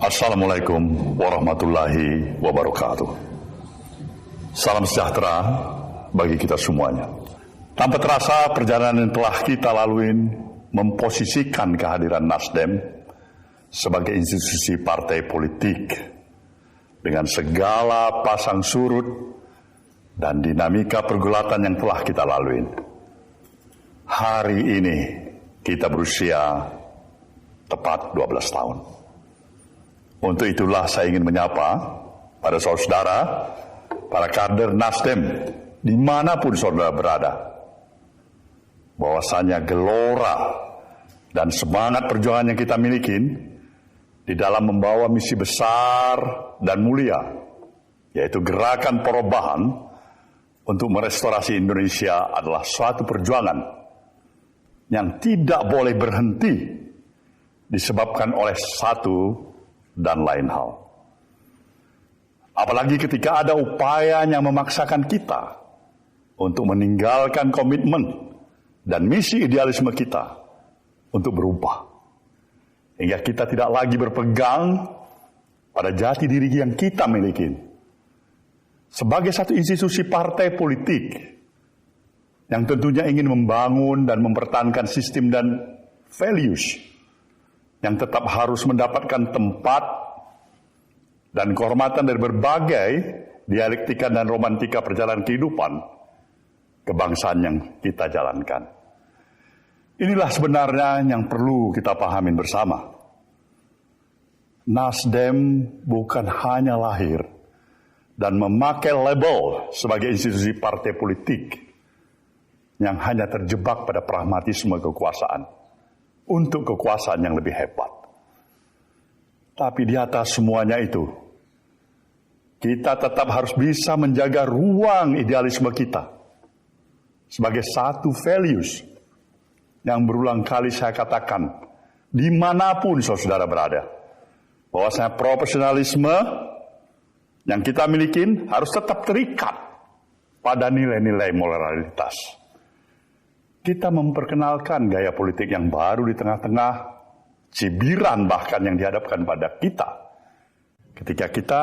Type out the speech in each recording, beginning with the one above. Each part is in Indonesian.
Assalamualaikum warahmatullahi wabarakatuh. Salam sejahtera bagi kita semuanya. Tanpa terasa perjalanan yang telah kita lalui memposisikan kehadiran Nasdem sebagai institusi partai politik dengan segala pasang surut dan dinamika pergulatan yang telah kita lalui. Hari ini kita berusia tepat 12 tahun. Untuk itulah saya ingin menyapa pada saudara, para kader Nasdem, dimanapun saudara berada, bahwasanya gelora dan semangat perjuangan yang kita miliki di dalam membawa misi besar dan mulia, yaitu gerakan perubahan untuk merestorasi Indonesia adalah suatu perjuangan yang tidak boleh berhenti disebabkan oleh satu dan lain hal. Apalagi ketika ada upaya yang memaksakan kita untuk meninggalkan komitmen dan misi idealisme kita untuk berubah. Hingga kita tidak lagi berpegang pada jati diri yang kita miliki. Sebagai satu institusi partai politik yang tentunya ingin membangun dan mempertahankan sistem dan values yang tetap harus mendapatkan tempat dan kehormatan dari berbagai dialektika dan romantika perjalanan kehidupan kebangsaan yang kita jalankan. Inilah sebenarnya yang perlu kita pahamin bersama. Nasdem bukan hanya lahir dan memakai label sebagai institusi partai politik yang hanya terjebak pada pragmatisme kekuasaan untuk kekuasaan yang lebih hebat. Tapi di atas semuanya itu, kita tetap harus bisa menjaga ruang idealisme kita sebagai satu values yang berulang kali saya katakan dimanapun saudara berada, bahwasanya profesionalisme yang kita miliki harus tetap terikat pada nilai-nilai moralitas. Kita memperkenalkan gaya politik yang baru di tengah-tengah cibiran bahkan yang dihadapkan pada kita. Ketika kita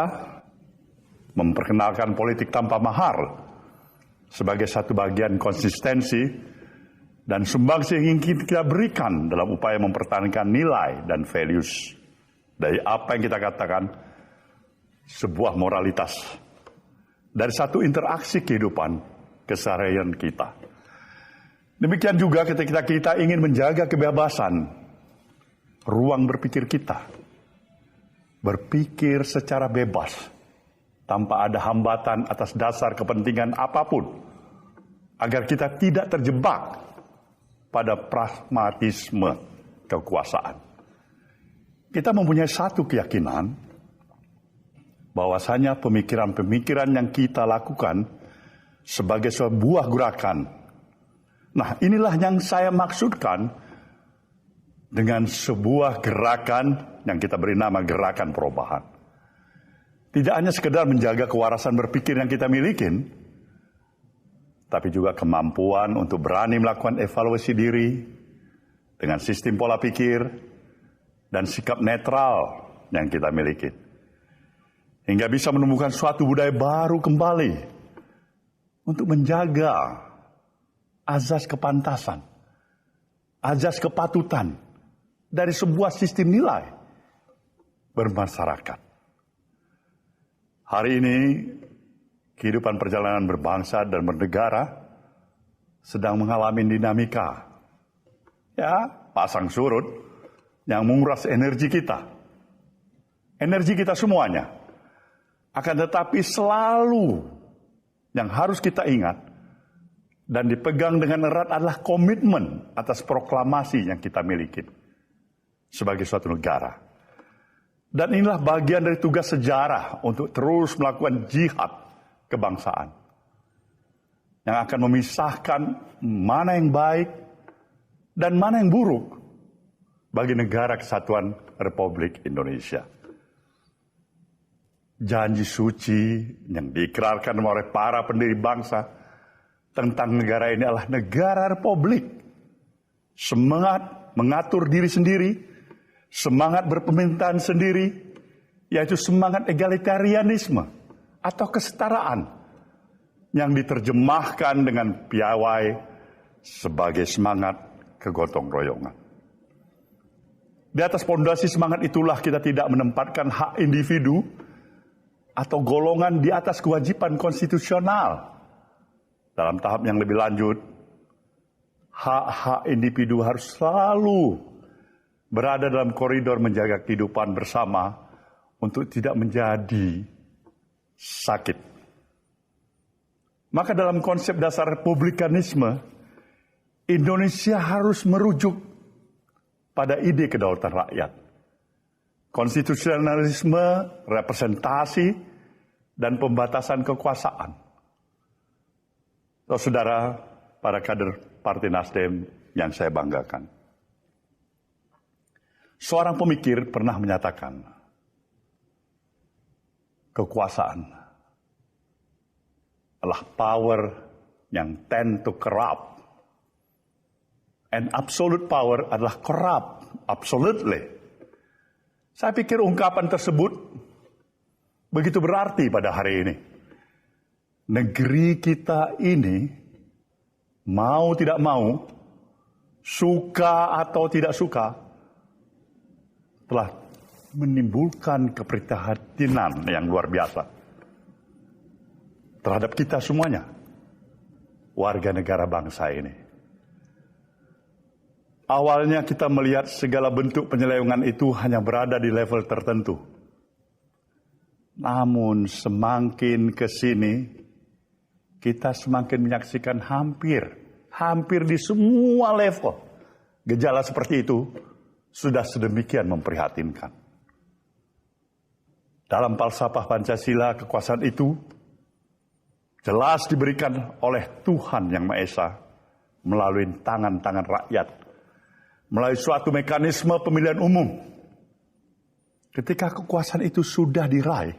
memperkenalkan politik tanpa mahar sebagai satu bagian konsistensi dan sumbangsi yang ingin kita berikan dalam upaya mempertahankan nilai dan values dari apa yang kita katakan sebuah moralitas dari satu interaksi kehidupan keseharian kita. Demikian juga ketika kita ingin menjaga kebebasan ruang berpikir kita, berpikir secara bebas tanpa ada hambatan atas dasar kepentingan apapun, agar kita tidak terjebak pada pragmatisme kekuasaan. Kita mempunyai satu keyakinan bahwasanya pemikiran-pemikiran yang kita lakukan sebagai sebuah gerakan. Nah, inilah yang saya maksudkan dengan sebuah gerakan yang kita beri nama gerakan perubahan. Tidak hanya sekedar menjaga kewarasan berpikir yang kita miliki, tapi juga kemampuan untuk berani melakukan evaluasi diri dengan sistem pola pikir dan sikap netral yang kita miliki. Hingga bisa menemukan suatu budaya baru kembali untuk menjaga azas kepantasan, azas kepatutan dari sebuah sistem nilai bermasyarakat. Hari ini, kehidupan perjalanan berbangsa dan bernegara sedang mengalami dinamika, pasang surut yang menguras energi kita semuanya. Akan tetapi selalu yang harus kita ingat dan dipegang dengan erat adalah komitmen atas proklamasi yang kita miliki sebagai suatu negara. Dan inilah bagian dari tugas sejarah untuk terus melakukan jihad kebangsaan yang akan memisahkan mana yang baik dan mana yang buruk bagi negara kesatuan Republik Indonesia. Janji suci yang diikrarkan oleh para pendiri bangsa tentang negara ini adalah negara republik. Semangat mengatur diri sendiri, semangat berpemerintahan sendiri, yaitu semangat egalitarianisme atau kesetaraan yang diterjemahkan dengan piawai sebagai semangat kegotong royongan. Di atas fondasi semangat itulah kita tidak menempatkan hak individu atau golongan di atas kewajiban konstitusional. Dalam tahap yang lebih lanjut, hak-hak individu harus selalu berada dalam koridor menjaga kehidupan bersama untuk tidak menjadi sakit. Maka dalam konsep dasar republikanisme, Indonesia harus merujuk pada ide kedaulatan rakyat. Konstitusionalisme, representasi, dan pembatasan kekuasaan. Saudara, para kader Partai Nasdem yang saya banggakan. Seorang pemikir pernah menyatakan, kekuasaan adalah power yang tend to corrupt. And absolute power adalah corrupt, absolutely. Saya pikir ungkapan tersebut begitu berarti pada hari ini. Negeri kita ini, mau tidak mau, suka atau tidak suka, telah menimbulkan keprihatinan yang luar biasa terhadap kita semuanya, warga negara bangsa ini. Awalnya kita melihat segala bentuk penyelewengan itu hanya berada di level tertentu. Namun semakin ke sini, kita semakin menyaksikan hampir di semua level. Gejala seperti itu sudah sedemikian memprihatinkan. Dalam falsafah Pancasila, kekuasaan itu jelas diberikan oleh Tuhan Yang Maha Esa melalui tangan-tangan rakyat, melalui suatu mekanisme pemilihan umum. Ketika kekuasaan itu sudah diraih,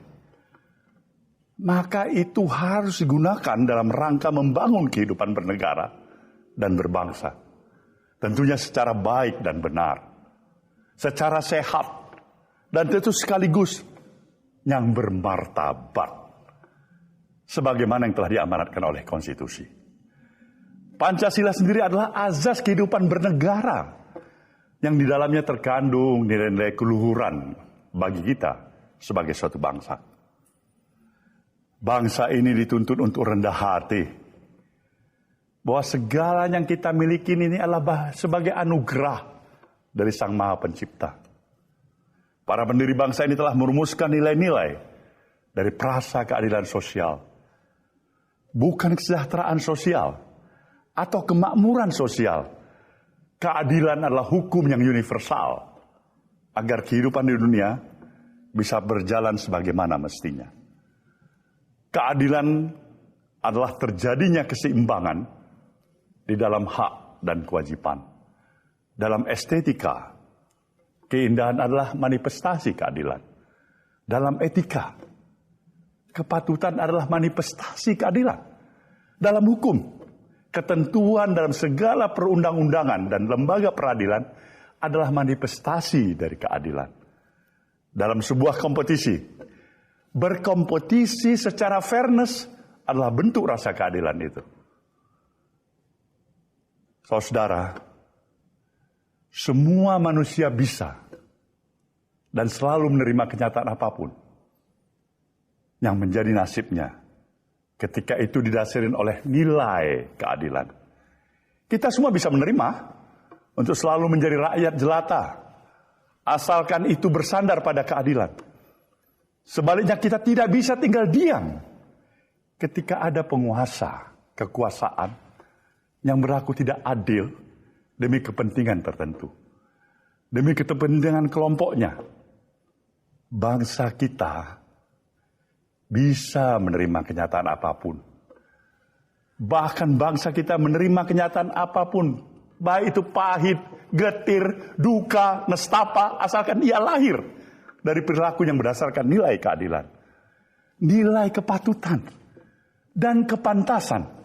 maka itu harus digunakan dalam rangka membangun kehidupan bernegara dan berbangsa. Tentunya secara baik dan benar, secara sehat, dan tentu sekaligus yang bermartabat, sebagaimana yang telah diamanatkan oleh konstitusi. Pancasila sendiri adalah azas kehidupan bernegara, yang di dalamnya terkandung nilai-nilai keluhuran bagi kita sebagai suatu bangsa. Bangsa ini dituntut untuk rendah hati, bahwa segala yang kita miliki ini adalah sebagai anugerah dari Sang Maha Pencipta. Para pendiri bangsa ini telah merumuskan nilai-nilai dari prasa keadilan sosial, bukan kesejahteraan sosial atau kemakmuran sosial. Keadilan adalah hukum yang universal agar kehidupan di dunia bisa berjalan sebagaimana mestinya. Keadilan adalah terjadinya keseimbangan di dalam hak dan kewajiban. Dalam estetika, keindahan adalah manifestasi keadilan. Dalam etika, kepatutan adalah manifestasi keadilan. Dalam hukum, ketentuan dalam segala perundang-undangan dan lembaga peradilan adalah manifestasi dari keadilan. Dalam sebuah kompetisi, berkompetisi secara fairness adalah bentuk rasa keadilan itu. Saudara, semua manusia bisa dan selalu menerima kenyataan apapun yang menjadi nasibnya, ketika itu didasarkan oleh nilai keadilan. Kita semua bisa menerima untuk selalu menjadi rakyat jelata, asalkan itu bersandar pada keadilan. Sebaliknya kita tidak bisa tinggal diam ketika ada penguasa, kekuasaan yang berlaku tidak adil demi kepentingan tertentu, demi kepentingan kelompoknya. Bangsa kita bisa menerima kenyataan apapun. Bahkan bangsa kita menerima kenyataan apapun, baik itu pahit, getir, duka, nestapa, asalkan ia lahir dari perilaku yang berdasarkan nilai keadilan, nilai kepatutan, dan kepantasan.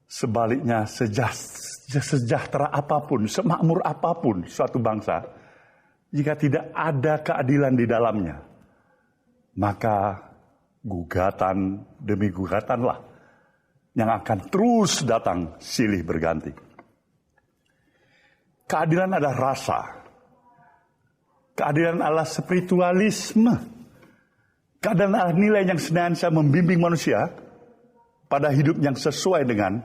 Sebaliknya, sejahtera apapun, semakmur apapun suatu bangsa, jika tidak ada keadilan di dalamnya, maka gugatan demi gugatanlah yang akan terus datang silih berganti. Keadilan adalah rasa. Keadilan adalah spiritualisme. Keadilan adalah nilai yang senantiasa membimbing manusia pada hidup yang sesuai dengan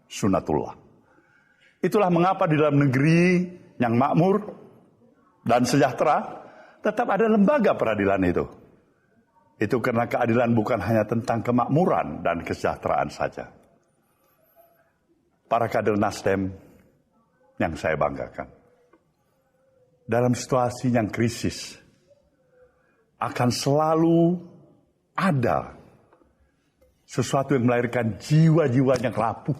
sunatullah. Itulah mengapa di dalam negeri yang makmur dan sejahtera tetap ada lembaga peradilan itu. Itu karena keadilan bukan hanya tentang kemakmuran dan kesejahteraan saja. Para kader Nasdem yang saya banggakan, dalam situasi yang krisis, akan selalu ada sesuatu yang melahirkan jiwa-jiwa yang rapuh,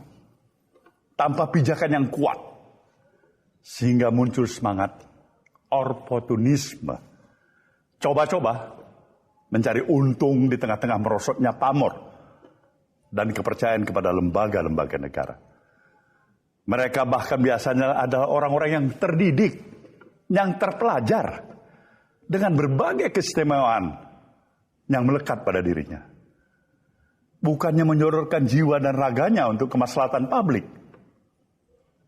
tanpa pijakan yang kuat, sehingga muncul semangat oportunisme, coba-coba mencari untung di tengah-tengah merosotnya pamor dan kepercayaan kepada lembaga-lembaga negara. Mereka bahkan biasanya adalah orang-orang yang terdidik, yang terpelajar, dengan berbagai keistimewaan yang melekat pada dirinya. Bukannya menyodorkan jiwa dan raganya untuk kemaslahatan publik,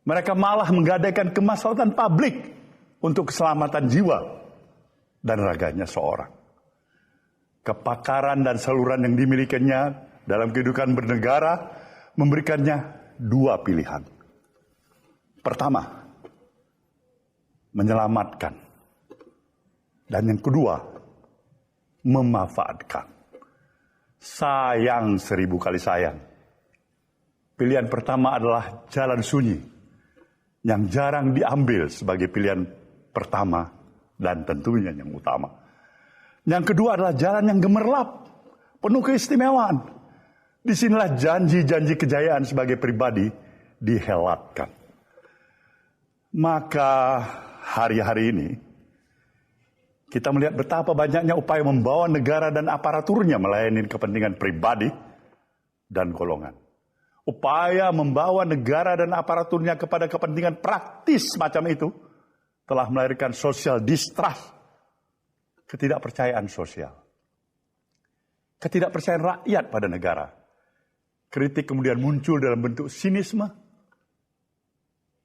mereka malah menggadaikan kemaslahatan publik untuk keselamatan jiwa dan raganya seorang. Kepakaran dan saluran yang dimilikinya dalam kehidupan bernegara memberikannya dua pilihan. Pertama, menyelamatkan. Dan yang kedua, memanfaatkan. Sayang 1000 kali sayang. Pilihan pertama adalah jalan sunyi, yang jarang diambil sebagai pilihan pertama dan tentunya yang utama. Yang kedua adalah jalan yang gemerlap, penuh keistimewaan. Disinilah janji-janji kejayaan sebagai pribadi dihelatkan. Maka hari-hari ini, kita melihat betapa banyaknya upaya membawa negara dan aparaturnya melayani kepentingan pribadi dan golongan. Upaya membawa negara dan aparaturnya kepada kepentingan praktis macam itu telah melahirkan social distrust, ketidakpercayaan sosial, ketidakpercayaan rakyat pada negara. Kritik kemudian muncul dalam bentuk sinisme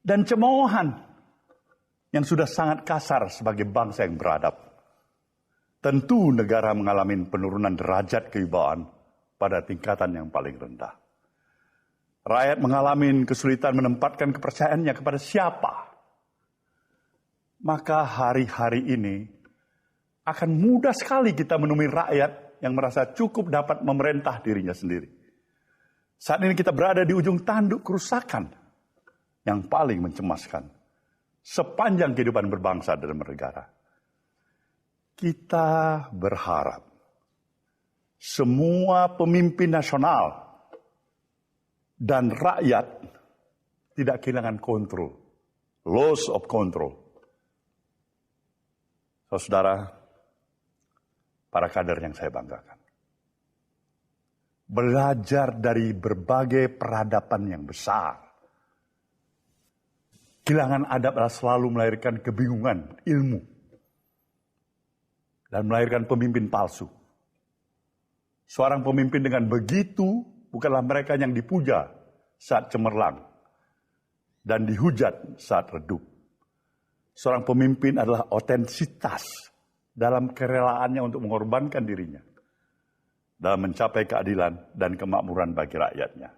dan cemoohan yang sudah sangat kasar sebagai bangsa yang beradab. Tentu negara mengalami penurunan derajat kewibawaan pada tingkatan yang paling rendah. Rakyat mengalami kesulitan menempatkan kepercayaannya kepada siapa. Maka hari-hari ini akan mudah sekali kita menemui rakyat yang merasa cukup dapat memerintah dirinya sendiri. Saat ini kita berada di ujung tanduk kerusakan yang paling mencemaskan sepanjang kehidupan berbangsa dan bernegara. Kita berharap semua pemimpin nasional dan rakyat tidak kehilangan kontrol, loss of control. Saudara, para kader yang saya banggakan, belajar dari berbagai peradaban yang besar. Kehilangan adab adalah selalu melahirkan kebingungan ilmu dan melahirkan pemimpin palsu. Seorang pemimpin dengan begitu bukanlah mereka yang dipuja saat cemerlang dan dihujat saat redup. Seorang pemimpin adalah otentitas dalam kerelaannya untuk mengorbankan dirinya dalam mencapai keadilan dan kemakmuran bagi rakyatnya.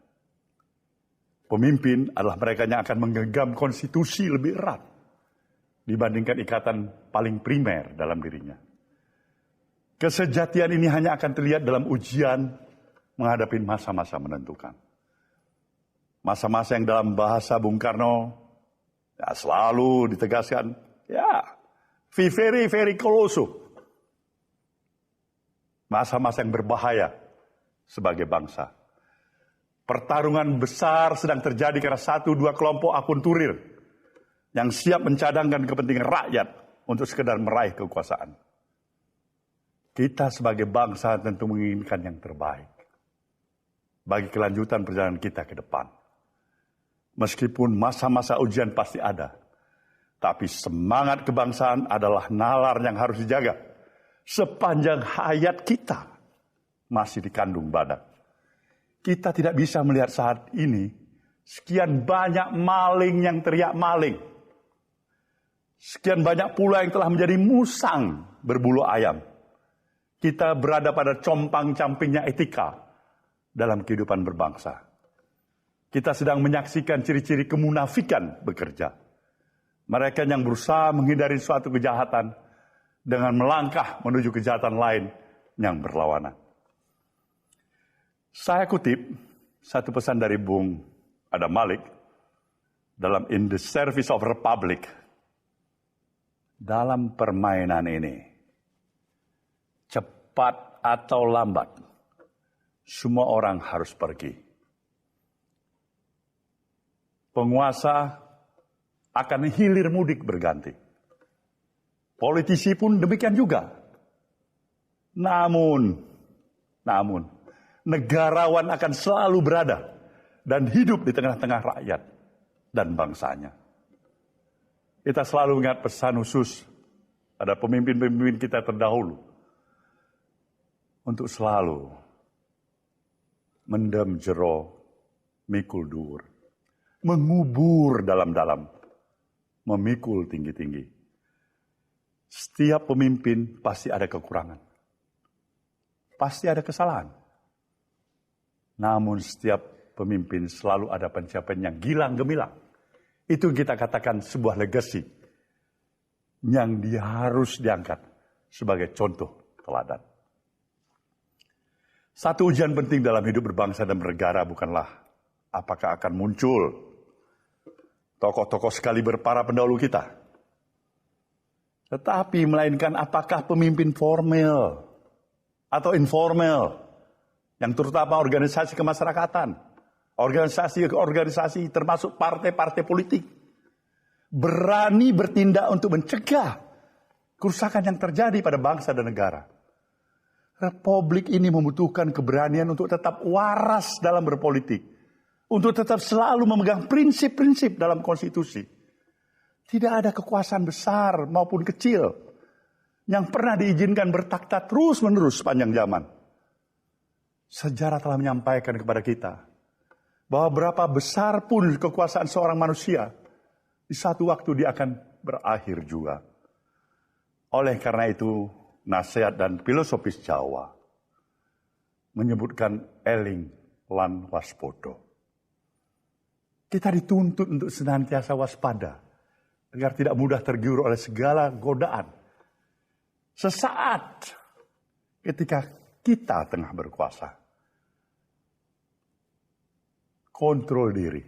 Pemimpin adalah mereka yang akan menggenggam konstitusi lebih erat dibandingkan ikatan paling primer dalam dirinya. Kesejatian ini hanya akan terlihat dalam ujian menghadapi masa-masa menentukan. Masa-masa yang dalam bahasa Bung Karno ya, selalu ditegaskan, ya, very, very close. Masa-masa yang berbahaya sebagai bangsa. Pertarungan besar sedang terjadi karena 1-2 kelompok akunturir yang siap mencadangkan kepentingan rakyat untuk sekedar meraih kekuasaan. Kita sebagai bangsa tentu menginginkan yang terbaik bagi kelanjutan perjalanan kita ke depan. Meskipun masa-masa ujian pasti ada, Tapi semangat kebangsaan adalah nalar yang harus dijaga sepanjang hayat kita masih dikandung badan. Kita tidak bisa melihat saat ini sekian banyak maling yang teriak maling. Sekian banyak pula yang telah menjadi musang berbulu ayam. Kita berada pada compang-campingnya etika dalam kehidupan berbangsa. Kita sedang menyaksikan ciri-ciri kemunafikan bekerja. Mereka yang berusaha menghindari suatu kejahatan dengan melangkah menuju kejahatan lain yang berlawanan. Saya kutip satu pesan dari Bung Adam Malik dalam In the Service of Republic. Dalam permainan ini, cepat atau lambat, semua orang harus pergi. Penguasa akan hilir mudik berganti. Politisi pun demikian juga. Namun, negarawan akan selalu berada dan hidup di tengah-tengah rakyat dan bangsanya. Kita selalu ingat pesan khusus pada pemimpin-pemimpin kita terdahulu untuk selalu mendem jero mikul dur, mengubur dalam-dalam, memikul tinggi-tinggi. Setiap pemimpin pasti ada kekurangan. Pasti ada kesalahan. Namun setiap pemimpin selalu ada pencapaian yang gilang gemilang. Itu kita katakan sebuah legacy yang harus diangkat sebagai contoh teladan. Satu ujian penting dalam hidup berbangsa dan bernegara bukanlah apakah akan muncul tokoh-tokoh sekaliber para pendahulu kita, tetapi melainkan apakah pemimpin formal atau informal, yang terutama organisasi kemasyarakatan, organisasi termasuk partai-partai politik, berani bertindak untuk mencegah kerusakan yang terjadi pada bangsa dan negara. Republik ini membutuhkan keberanian untuk tetap waras dalam berpolitik, untuk tetap selalu memegang prinsip-prinsip dalam konstitusi. Tidak ada kekuasaan besar maupun kecil yang pernah diizinkan bertakhta terus-menerus sepanjang zaman. Sejarah telah menyampaikan kepada kita bahwa berapa besar pun kekuasaan seorang manusia, di satu waktu dia akan berakhir juga. Oleh karena itu, nasihat dan filosofis Jawa menyebutkan eling lan waspodo. Kita dituntut untuk senantiasa waspada agar tidak mudah tergiur oleh segala godaan. Sesaat ketika kita tengah berkuasa, kontrol diri.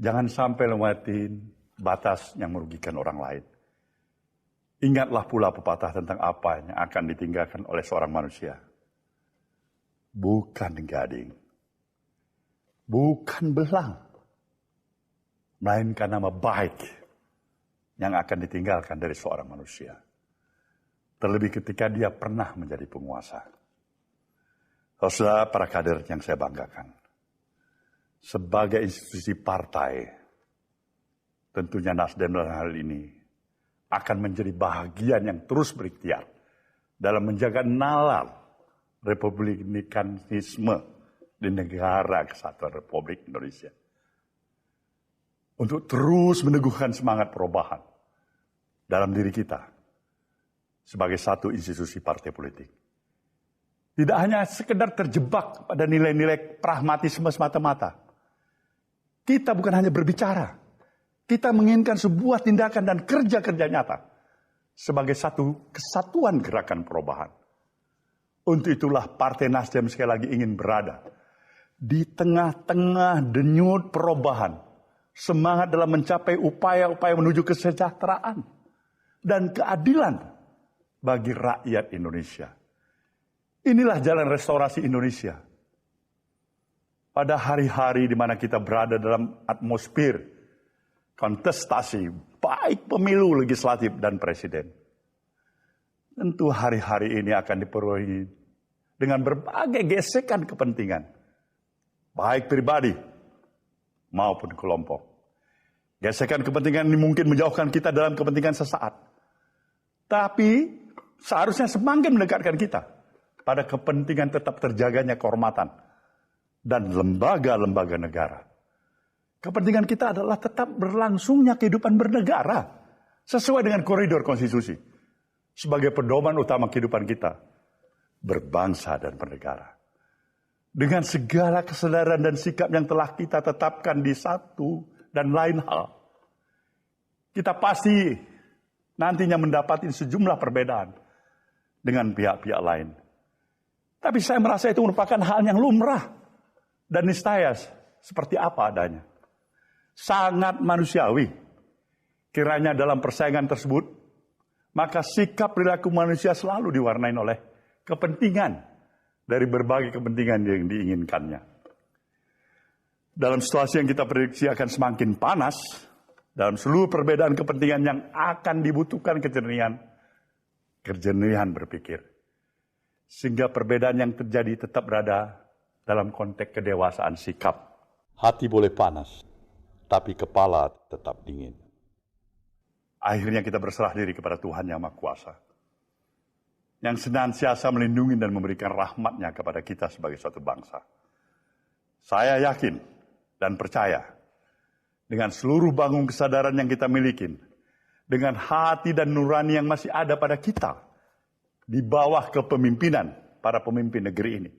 Jangan sampai lewatin batas yang merugikan orang lain. Ingatlah pula pepatah tentang apa yang akan ditinggalkan oleh seorang manusia. Bukan gading, bukan belang, melainkan nama baik yang akan ditinggalkan dari seorang manusia. Terlebih ketika dia pernah menjadi penguasa. Saudara, para kader yang saya banggakan, sebagai institusi partai, tentunya Nasdem dalam hal ini akan menjadi bahagian yang terus berikhtiar dalam menjaga nalar republikanisme di negara kesatuan Republik Indonesia. Untuk terus meneguhkan semangat perubahan dalam diri kita sebagai satu institusi partai politik. Tidak hanya sekedar terjebak pada nilai-nilai pragmatisme semata-mata. Kita bukan hanya berbicara. Kita menginginkan sebuah tindakan dan kerja-kerja nyata sebagai satu kesatuan gerakan perubahan. Untuk itulah Partai Nasdem sekali lagi ingin berada di tengah-tengah denyut perubahan, semangat dalam mencapai upaya-upaya menuju kesejahteraan dan keadilan bagi rakyat Indonesia. Inilah jalan restorasi Indonesia. Pada hari-hari di mana kita berada dalam atmosfer kontestasi, baik pemilu legislatif dan presiden. Tentu hari-hari ini akan dipenuhi dengan berbagai gesekan kepentingan, baik pribadi maupun kelompok. Gesekan kepentingan ini mungkin menjauhkan kita dalam kepentingan sesaat. Tapi seharusnya semakin mendekatkan kita pada kepentingan tetap terjaganya kehormatan dan lembaga-lembaga negara. Kepentingan kita adalah tetap berlangsungnya kehidupan bernegara sesuai dengan koridor konstitusi sebagai pedoman utama kehidupan kita berbangsa dan bernegara. Dengan segala kesadaran dan sikap yang telah kita tetapkan di satu dan lain hal, kita pasti nantinya mendapati sejumlah perbedaan dengan pihak-pihak lain. Tapi saya merasa itu merupakan hal yang lumrah dan niscaya seperti apa adanya. Sangat manusiawi. Kiranya dalam persaingan tersebut, maka sikap perilaku manusia selalu diwarnai oleh kepentingan dari berbagai kepentingan yang diinginkannya. Dalam situasi yang kita prediksi akan semakin panas, dalam seluruh perbedaan kepentingan yang akan dibutuhkan kejernihan berpikir. Sehingga perbedaan yang terjadi tetap berada dalam konteks kedewasaan sikap. Hati boleh panas, tapi kepala tetap dingin. Akhirnya kita berserah diri kepada Tuhan Yang Maha Kuasa, yang senantiasa melindungi dan memberikan rahmat-Nya kepada kita sebagai suatu bangsa. Saya yakin dan percaya, dengan seluruh bangun kesadaran yang kita miliki, dengan hati dan nurani yang masih ada pada kita, di bawah kepemimpinan para pemimpin negeri ini,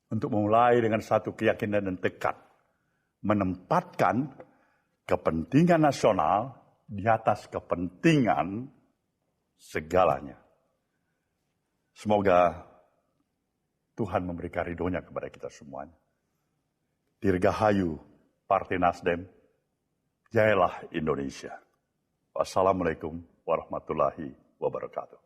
untuk memulai dengan satu keyakinan dan tekad, menempatkan kepentingan nasional di atas kepentingan segalanya. Semoga Tuhan memberikan ridho-Nya kepada kita semuanya. Dirgahayu Partai Nasdem, jayalah Indonesia. Wassalamualaikum warahmatullahi wabarakatuh.